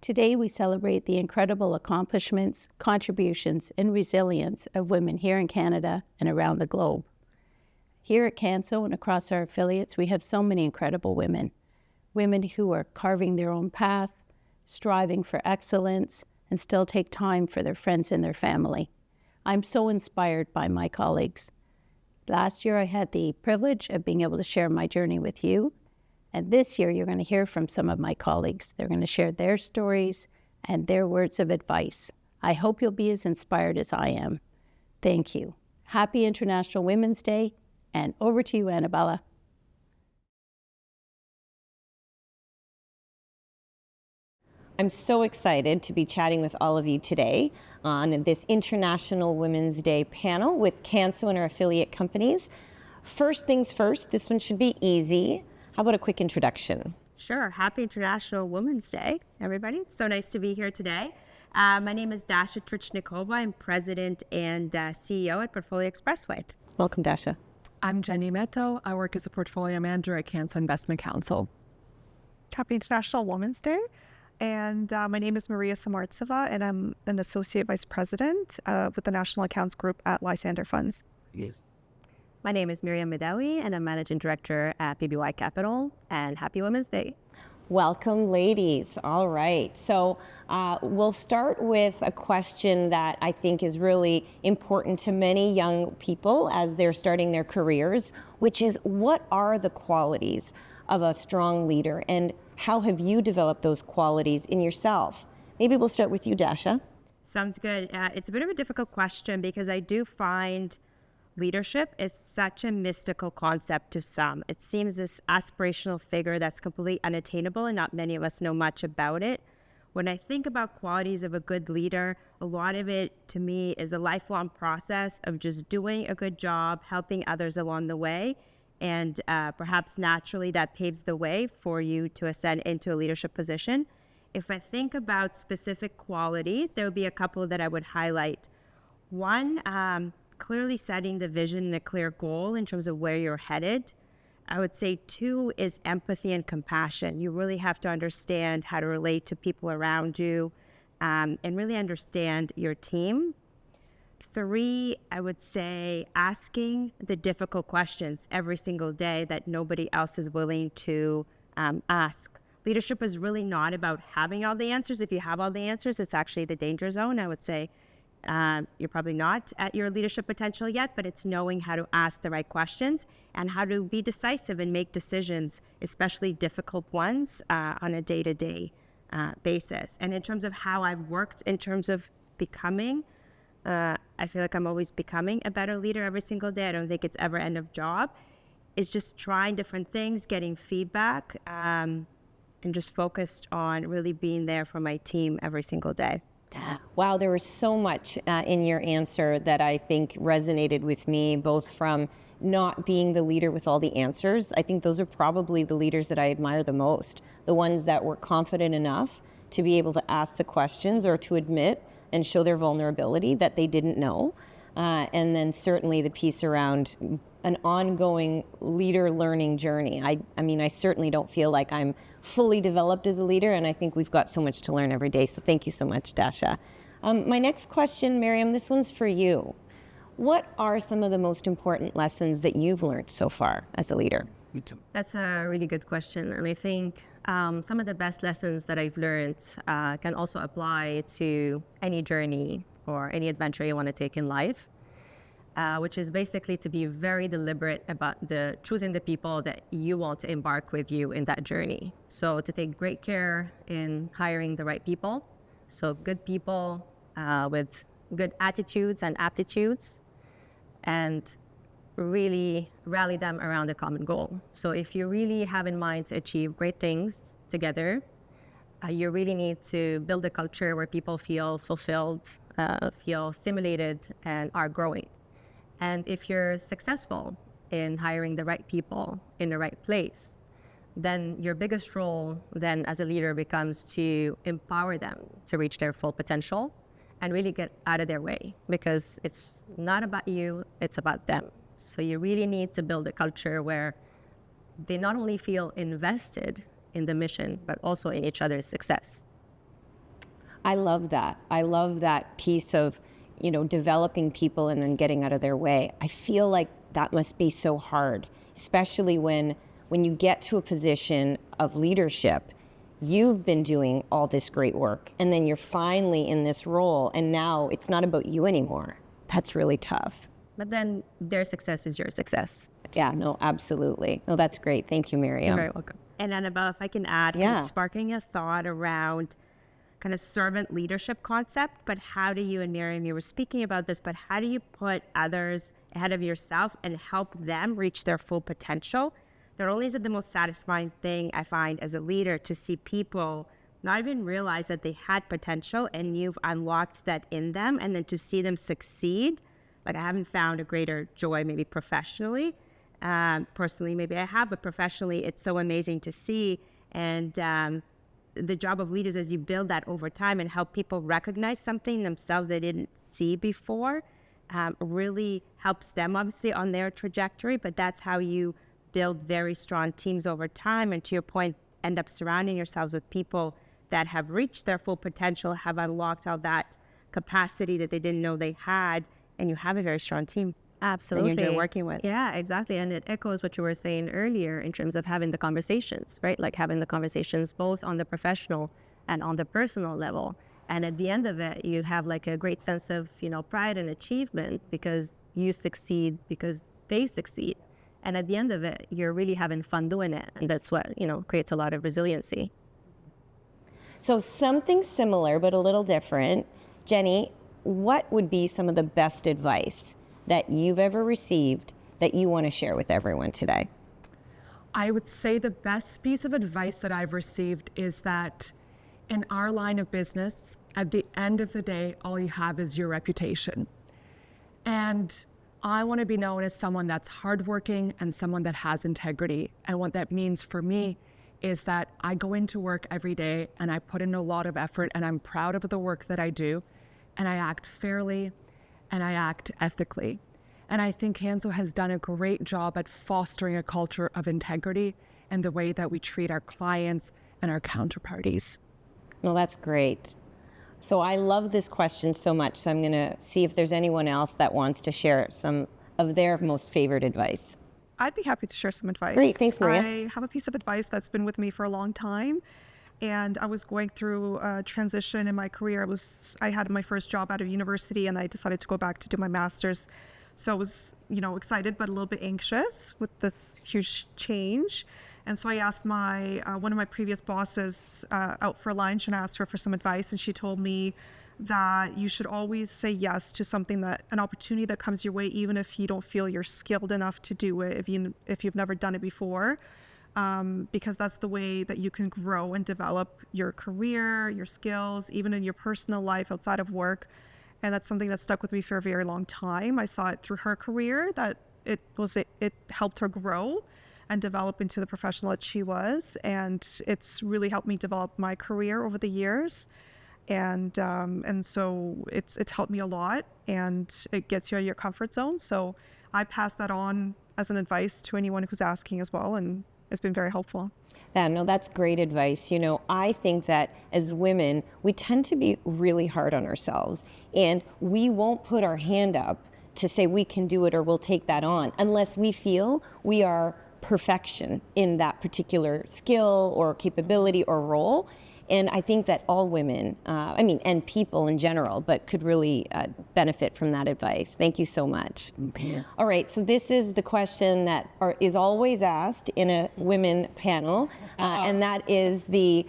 Today, we celebrate the incredible accomplishments, contributions, and resilience of women here in Canada and around the globe. Here at Canso and across our affiliates, we have so many incredible women. Women who are carving their own path, striving for excellence, and still take time for their friends and their family. I'm so inspired by my colleagues. Last year, I had the privilege of being able to share my journey with you. And this year, you're going to hear from some of my colleagues. They're going to share their stories and their words of advice. I hope you'll be as inspired as I am. Thank you. Happy International Women's Day, and over to you, Annabella. I'm so excited to be chatting with all of you today on this International Women's Day panel with Canso and our affiliate companies. First things first, this one should be easy. How about a quick introduction? Sure. Happy International Women's Day, everybody. So nice to be here today. My name is Dasha Trichnikova. I'm President and CEO at Portfolio Expressway. Welcome, Dasha. I'm Jenny Meto. I work as a portfolio manager at Canso Investment Council. Happy International Women's Day. And my name is Maria Samartseva, and I'm an Associate Vice President with the National Accounts Group at Lysander Funds. Yes. My name is Miriam Medawi, and I'm Managing Director at PBY Capital, and happy Women's Day. Welcome, ladies. All right. So we'll start with a question that I think is really important to many young people as they're starting their careers, which is, what are the qualities of a strong leader, and how have you developed those qualities in yourself? Maybe we'll start with you, Dasha. Sounds good. It's a bit of a difficult question because I do find leadership is such a mystical concept to some. It seems this aspirational figure that's completely unattainable, and not many of us know much about it. When I think about qualities of a good leader, a lot of it to me is a lifelong process of just doing a good job, helping others along the way, and perhaps naturally that paves the way for you to ascend into a leadership position. If I think about specific qualities, there would be a couple that I would highlight. One, clearly setting the vision and a clear goal in terms of where you're headed. I would say 2 is empathy and compassion. You really have to understand how to relate to people around you and really understand your team. 3, I would say asking the difficult questions every single day that nobody else is willing to ask. Leadership is really not about having all the answers. If you have all the answers, it's actually the danger zone, I would say. You're probably not at your leadership potential yet, but it's knowing how to ask the right questions and how to be decisive and make decisions, especially difficult ones, on a day-to-day basis. And in terms of how I've worked in terms of becoming, I feel like I'm always becoming a better leader every single day. I don't think it's ever end of job. It's just trying different things, getting feedback, and just focused on really being there for my team every single day. Wow, there was so much in your answer that I think resonated with me, both from not being the leader with all the answers. I think those are probably the leaders that I admire the most, the ones that were confident enough to be able to ask the questions or to admit and show their vulnerability that they didn't know. And then certainly the piece around an ongoing leader learning journey. I mean, I certainly don't feel like I'm fully developed as a leader, and I think we've got so much to learn every day. So thank you so much, Dasha. My next question, Miriam, this one's for you. What are some of the most important lessons that you've learned so far as a leader? Me too. That's a really good question. And I think some of the best lessons that I've learned can also apply to any journey or any adventure you want to take in life. Which is basically to be very deliberate about choosing the people that you want to embark with you in that journey. So to take great care in hiring the right people. So good people with good attitudes and aptitudes, and really rally them around a common goal. So if you really have in mind to achieve great things together, you really need to build a culture where people feel fulfilled, feel stimulated, and are growing. And if you're successful in hiring the right people in the right place, then your biggest role then as a leader becomes to empower them to reach their full potential and really get out of their way, because it's not about you, it's about them. So you really need to build a culture where they not only feel invested in the mission, but also in each other's success. I love that. I love that piece of, developing people and then getting out of their way. I feel like that must be so hard, especially when you get to a position of leadership. You've been doing all this great work, and then you're finally in this role, and now it's not about you anymore. That's really tough. But then their success is your success. Yeah, no, absolutely. No, that's great. Thank you, Miriam. You're very welcome. And Annabelle, if I can add, 'cause Yeah. it's sparking a thought around kind of servant leadership concept, but how do you, and Miriam, you were speaking about this, but how do you put others ahead of yourself and help them reach their full potential? Not only is it the most satisfying thing I find as a leader to see people not even realize that they had potential and you've unlocked that in them, and then to see them succeed. Like, I haven't found a greater joy maybe professionally. Personally, maybe I have, but professionally, it's so amazing to see. And the job of leaders is you build that over time and help people recognize something themselves they didn't see before. Really helps them obviously on their trajectory, but that's how you build very strong teams over time. And to your point, end up surrounding yourselves with people that have reached their full potential, have unlocked all that capacity that they didn't know they had, and you have a very strong team. Absolutely. That you enjoy working with. Yeah, exactly. And it echoes what you were saying earlier in terms of having the conversations, right? Like having the conversations both on the professional and on the personal level. And at the end of it, you have like a great sense of, pride and achievement because you succeed because they succeed. And at the end of it, you're really having fun doing it. And that's what, creates a lot of resiliency. So something similar, but a little different. Jenny, what would be some of the best advice that you've ever received that you want to share with everyone today? I would say the best piece of advice that I've received is that in our line of business, at the end of the day, all you have is your reputation. And I want to be known as someone that's hardworking and someone that has integrity. And what that means for me is that I go into work every day and I put in a lot of effort and I'm proud of the work that I do, and I act fairly and I act ethically. And I think Canso has done a great job at fostering a culture of integrity in the way that we treat our clients and our counterparties. Well, that's great. So I love this question so much, so I'm going to see if there's anyone else that wants to share some of their most favorite advice. I'd be happy to share some advice. Great, thanks, Maria. I have a piece of advice that's been with me for a long time. And I was going through a transition in my career. I had my first job out of university and I decided to go back to do my master's. So I was, excited, but a little bit anxious with this huge change. And so I asked one of my previous bosses out for lunch and asked her for some advice. And she told me that you should always say yes to an opportunity that comes your way, even if you don't feel you're skilled enough to do it, if you've never done it before. Because that's the way that you can grow and develop your career, your skills, even in your personal life outside of work. And that's something that stuck with me for a very long time. I saw it through her career that it helped her grow and develop into the professional that she was. And it's really helped me develop my career over the years. And so it's helped me a lot, and it gets you out of your comfort zone. So I pass that on as an advice to anyone who's asking as well. And it's been very helpful. Yeah, no, that's great advice. I think that as women, we tend to be really hard on ourselves, and we won't put our hand up to say we can do it or we'll take that on unless we feel we are perfection in that particular skill or capability or role. And I think that all women, and people in general, but could really benefit from that advice. Thank you so much. All right, so this is the question that is always asked in a women panel, and that is the,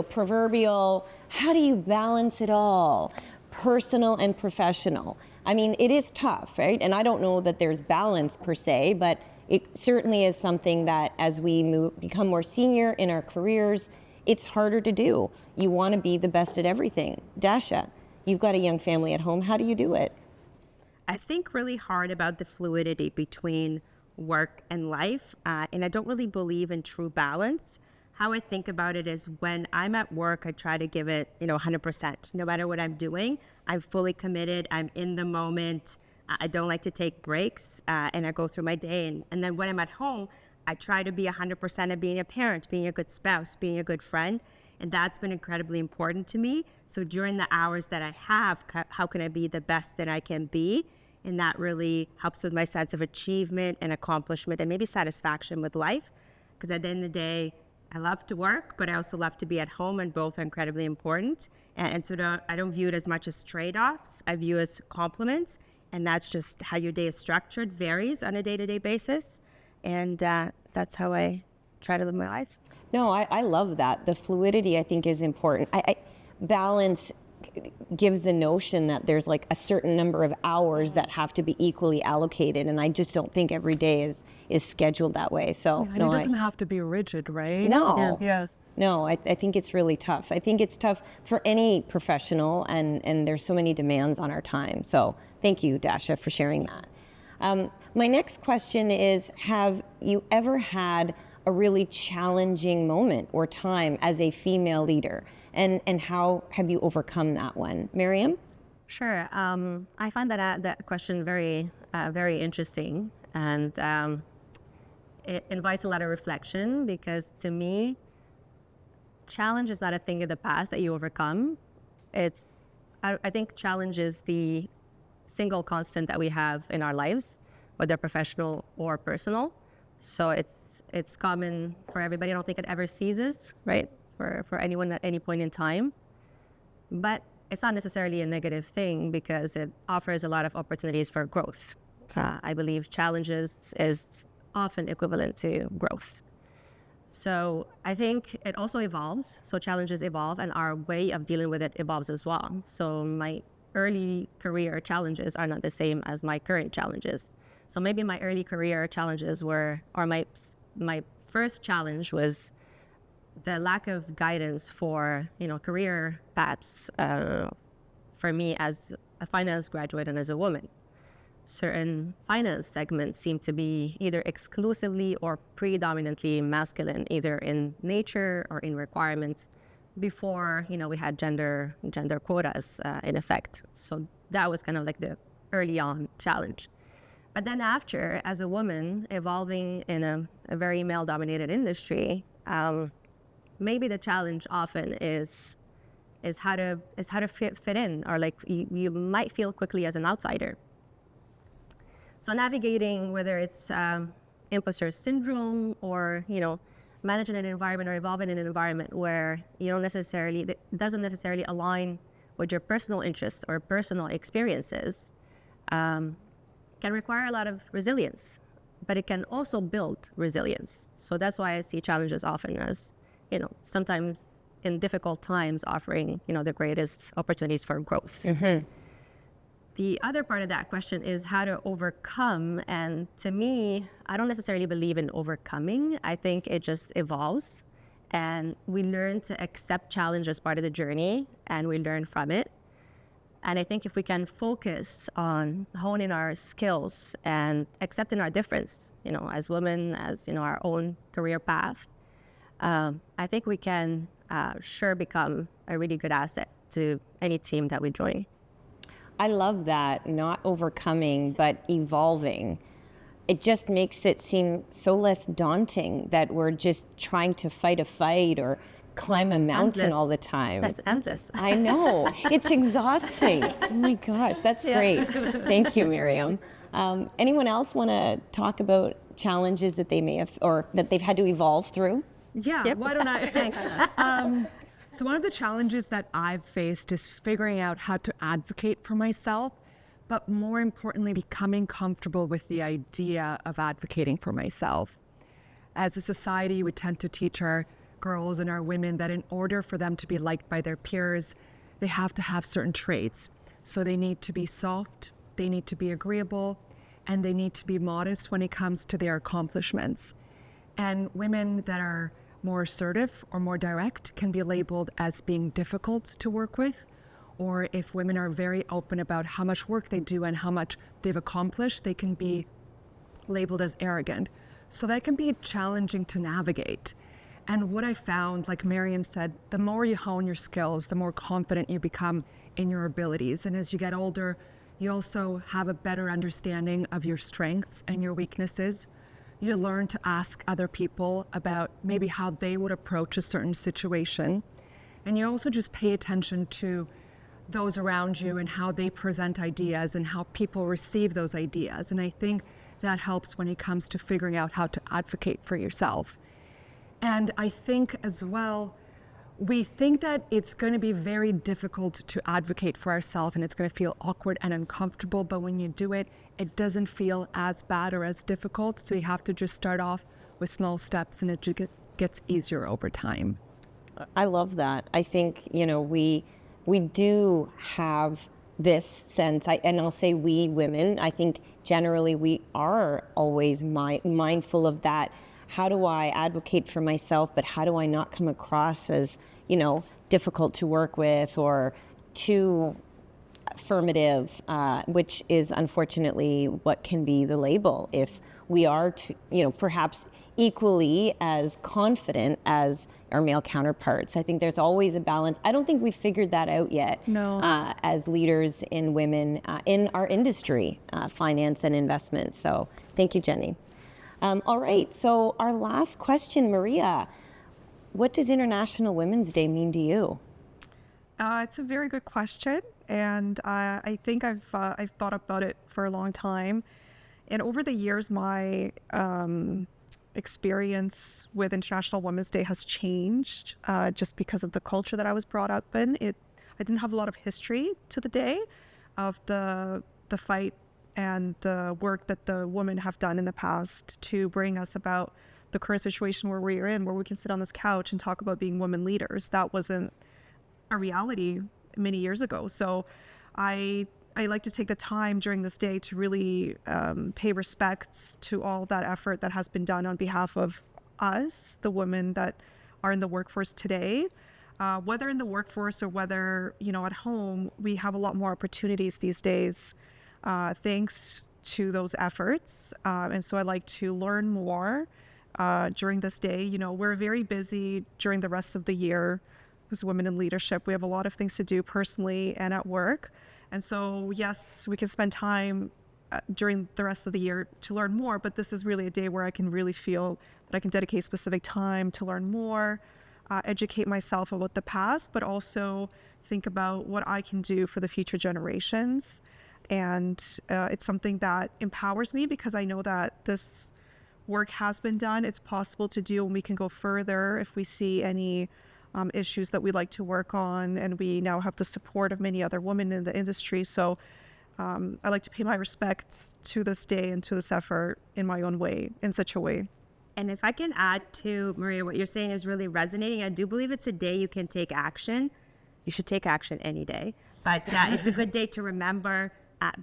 proverbial, how do you balance it all, personal and professional? I mean, it is tough, right? And I don't know that there's balance per se, but it certainly is something that as we become more senior in our careers, it's harder to do. You want to be the best at everything. Dasha, you've got a young family at home. How do you do it? I think really hard about the fluidity between work and life, and I don't really believe in true balance. How I think about it is when I'm at work, I try to give it, 100%. No matter what I'm doing, I'm fully committed. I'm in the moment. I don't like to take breaks, and I go through my day. And then when I'm at home, I try to be 100% of being a parent, being a good spouse, being a good friend. And that's been incredibly important to me. So during the hours that I have, how can I be the best that I can be? And that really helps with my sense of achievement and accomplishment and maybe satisfaction with life. Because at the end of the day, I love to work, but I also love to be at home, and both are incredibly important. And so I don't view it as much as trade-offs. I view it as complements, and that's just how your day is structured, varies on a day-to-day basis. And that's how I try to live my life. No, I love that. The fluidity, I think, is important. Balance gives the notion that there's like a certain number of hours that have to be equally allocated, and I just don't think every day is scheduled that way. So And it doesn't have to be rigid, right? No. Yes. No, I think it's really tough. I think it's tough for any professional, and there's so many demands on our time. So thank you, Dasha, for sharing that. My next question is, have you ever had a really challenging moment or time as a female leader? And how have you overcome that one? Miriam? Sure. I find that question very, very interesting, and it invites a lot of reflection, because to me, challenge is not a thing of the past that you overcome. I think challenge is the single constant that we have in our lives, whether professional or personal. So it's common for everybody. I don't think it ever ceases, right? For anyone at any point in time. But it's not necessarily a negative thing, because it offers a lot of opportunities for growth. I believe challenges is often equivalent to growth. So I think it also evolves. So challenges evolve, and our way of dealing with it evolves as well. So my early career challenges are not the same as my current challenges. So maybe my early career challenges were, or my first challenge was the lack of guidance for, career paths for me as a finance graduate and as a woman. Certain finance segments seem to be either exclusively or predominantly masculine, either in nature or in requirements, before, we had gender quotas in effect. So that was kind of like the early on challenge. But then after, as a woman evolving in a very male-dominated industry, maybe the challenge often is how to fit in, or like you might feel quickly as an outsider. So navigating, whether it's imposter syndrome, or managing an environment or evolving in an environment where that doesn't necessarily align with your personal interests or personal experiences, can require a lot of resilience, but it can also build resilience. So that's why I see challenges often as, sometimes in difficult times, offering, the greatest opportunities for growth. Mm-hmm. The other part of that question is how to overcome. And to me, I don't necessarily believe in overcoming. I think it just evolves, and we learn to accept challenge as part of the journey, and we learn from it. And I think if we can focus on honing our skills and accepting our difference, as women, as, our own career path, I think we can sure become a really good asset to any team that we join. I love that, not overcoming, but evolving. It just makes it seem so less daunting that we're just trying to fight a fight or climb a mountain all the time. That's endless. I know. It's exhausting. Oh my gosh, that's great. Thank you, Miriam. Anyone else want to talk about challenges that they may have, or that they've had to evolve through? Yeah, Yep. why don't I? Thanks. So one of the challenges that I've faced is figuring out how to advocate for myself, but more importantly, becoming comfortable with the idea of advocating for myself. As a society, we tend to teach our girls and our women that in order for them to be liked by their peers, they have to have certain traits. So they need to be soft, they need to be agreeable, and they need to be modest when it comes to their accomplishments. And women that are more assertive or more direct can be labeled as being difficult to work with. Or if women are very open about how much work they do and how much they've accomplished, they can be labeled as arrogant. So that can be challenging to navigate. And what I found, like Miriam said, the more you hone your skills, the more confident you become in your abilities. And as you get older, you also have a better understanding of your strengths and your weaknesses. You learn to ask other people about maybe how they would approach a certain situation. And you also just pay attention to those around you and how they present ideas and how people receive those ideas. And I think that helps when it comes to figuring out how to advocate for yourself. And I think as well, we think that it's going to be very difficult to advocate for ourselves and it's going to feel awkward and uncomfortable, but when you do it, it doesn't feel as bad or as difficult. So you have to just start off with small steps and it just gets easier over time. I love that. I think, we do have this sense, and I'll say we women, I think generally we are always mindful of that. How do I advocate for myself, but how do I not come across as, difficult to work with or too affirmative, which is unfortunately what can be the label if we are, perhaps equally as confident as our male counterparts. I think there's always a balance. I don't think we've figured that out yet. No. As leaders in women in our industry, finance and investment. So thank you, Jenny. All right, so our last question, Maria. What does International Women's Day mean to you? It's a very good question, and I think I've thought about it for a long time. And over the years, my experience with International Women's Day has changed just because of the culture that I was brought up in. I didn't have a lot of history to the day of the fight and the work that the women have done in the past to bring us about the current situation where we're in, where we can sit on this couch and talk about being women leaders. That wasn't a reality many years ago. So I like to take the time during this day to really pay respects to all that effort that has been done on behalf of us, the women that are in the workforce today. Whether in the workforce or whether, at home, we have a lot more opportunities these days thanks to those efforts. And so I like to learn more during this day. We're very busy during the rest of the year as women in leadership. We have a lot of things to do personally and at work. And so, yes, we can spend time during the rest of the year to learn more, but this is really a day where I can really feel that I can dedicate specific time to learn more, educate myself about the past, but also think about what I can do for the future generations. And it's something that empowers me because I know that this work has been done. It's possible to do, and we can go further if we see any issues that we'd like to work on, and we now have the support of many other women in the industry. So I like to pay my respects to this day and to this effort in my own way, in such a way. And if I can add to, Maria, what you're saying is really resonating. I do believe it's a day you can take action. You should take action any day. But it's a good day to remember,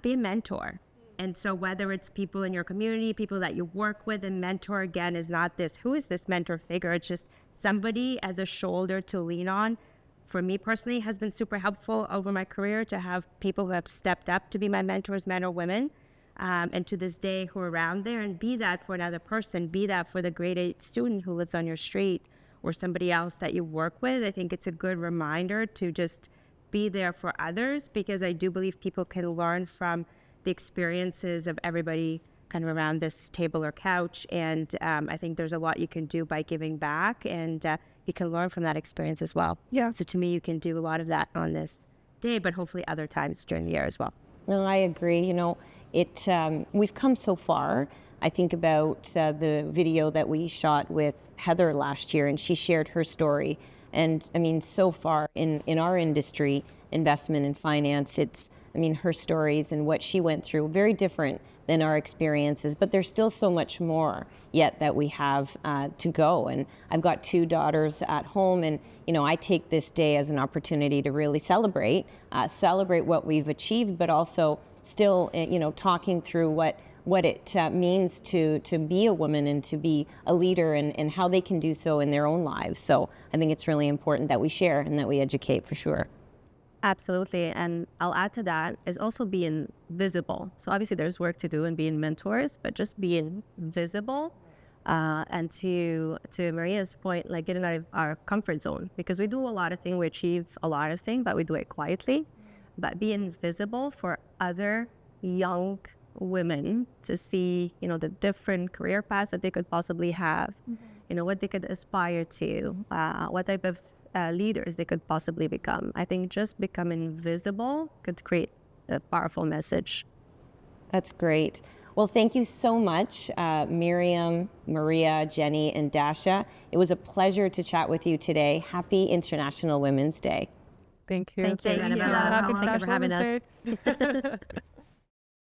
be a mentor. And so whether it's people in your community, people that you work with, and mentor, again, is not this, who is this mentor figure? It's just somebody as a shoulder to lean on. For me personally, has been super helpful over my career to have people who have stepped up to be my mentors, men or women, and to this day who are around there, and be that for another person, be that for the grade 8 student who lives on your street or somebody else that you work with. I think it's a good reminder to just be there for others, because I do believe people can learn from the experiences of everybody kind of around this table or couch. And I think there's a lot you can do by giving back, and you can learn from that experience as well. Yeah. So to me, you can do a lot of that on this day, but hopefully other times during the year as well. No, I agree. We've come so far. I think about the video that we shot with Heather last year, and she shared her story. And I mean, so far in our industry, investment and finance, her stories and what she went through, very different than our experiences, but there's still so much more yet that we have to go. And I've got 2 daughters at home, and I take this day as an opportunity to really celebrate what we've achieved, but also still talking through what it means to be a woman and to be a leader, and how they can do so in their own lives. So I think it's really important that we share and that we educate, for sure. Absolutely. And I'll add to that is also being visible. So obviously there's work to do in being mentors, but just being visible. And to Maria's point, like getting out of our comfort zone, because we do a lot of things, we achieve a lot of things, but we do it quietly. But being visible for other young women to see, the different career paths that they could possibly have, what they could aspire to, what type of leaders they could possibly become. I think just becoming visible could create a powerful message. That's great. Well, thank you so much, Miriam, Maria, Jenny, and Dasha. It was a pleasure to chat with you today. Happy International Women's Day. Thank you. Thank you. Thank you. Annabella. Happy Thank you for having International us. Women's Day.